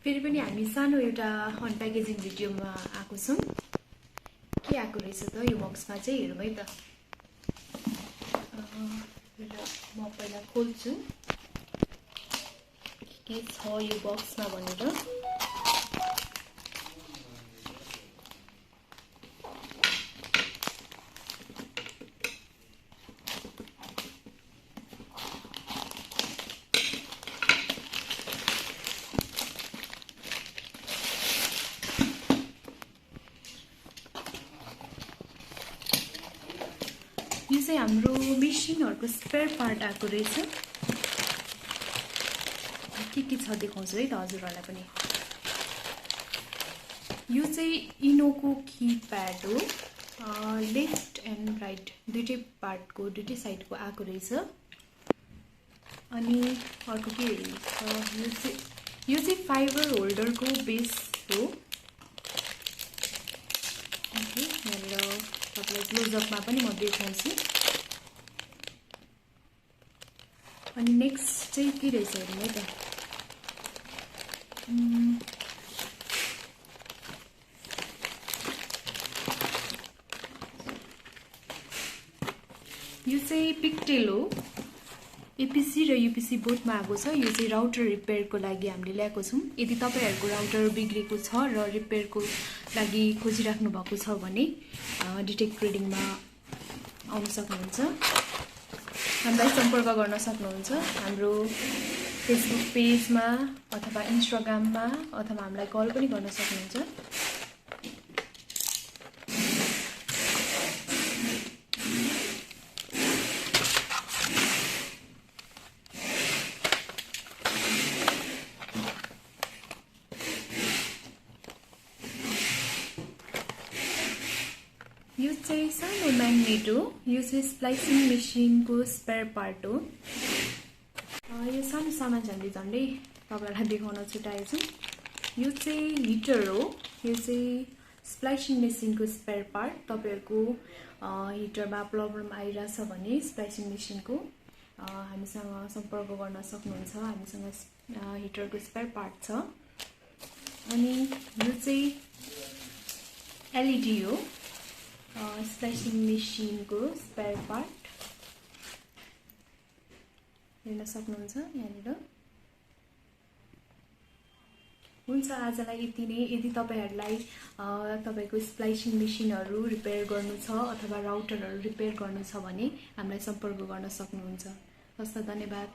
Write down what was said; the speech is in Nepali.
फेरि पनि हामी सानो एउटा अनप्याकेजिङ भिडियोमा आएको छौं। के आएको रहेछ त यो बक्समा चाहिँ हेरौँ है त। म पहिला खोल्छु के छ यो बक्समा भनेर। यो चाहिँ हाम्रो मेसिनहरुको स्पेयर पार्ट आएको रहेछ। के छ देखाउँछु है त हजुरहरुलाई पनि। यो चाहिँ इनोको कीप्याड हो। लेफ्ट एन्ड राइट दुईटै पार्टको दुईटै साइडको आएको रहेछ। अनि अर्को के यो चाहिँ फाइबर होल्डरको बेस हो। ओके यहाँनिर तपाईलाई क्लोजअपमा पनि म देखाउँछु। अनि नेक्स्ट चाहिँ के रहेछ हेर्नु है त। यो चाहिँ पिकटेल हो। एपीसी र यूपीसी बोथमा आएको छ। यो चाहिँ राउटर रिपेयरको लागि हामीले ल्याएको छौं। यदि तपाईहरुको राउटर बिग्रेको छ र रिपेयरको लागि खोजिराख्नु भएको छ भने डिटेक्ट ट्रेडिङमा आउन सक्नुहुन्छ। हामीलाई सम्पर्क गर्न सक्नुहुन्छ हाम्रो फेसबुक पेजमा अथवा इन्स्टाग्राममा अथवा हामीलाई कल पनि गर्न सक्नुहुन्छ। यो चाहिँ सानो म्याग्नेट हो। यो चाहिँ स्प्लाइसिङ मेसिनको स्पेयर पार्ट हो। यो सानो सामान झन्डै तपाईहरुलाई देखाउन छुटाएछु। यो चाहिँ हिटर हो। यो चाहिँ स्प्लाइसिङ मेसिनको स्पेयर पार्ट। तपाईहरुको हिटरमा प्रब्लम आइराछ भने स्प्लाइसिङ मेसिनको हामीसँग सम्पर्क गर्न सक्नुहुन्छ। हामीसँग हिटरको स्पेयर पार्ट छ। अनि यो चाहिँ एलईडी हो। स्प्लाइसिङ मेसिनको स्पेयर पार्ट हेर्न सक्नुहुन्छ यहाँनिर। हुन्छ आजलाई यति नै। यदि तपाईहरुलाई तपाईको स्प्लाइसिङ मेसिनहरु रिपेयर गर्नु छ अथवा राउटरहरु रिपेयर गर्नु छ भने हामीलाई सम्पर्क गर्न सक्नुहुन्छ। हस्त धन्यवाद।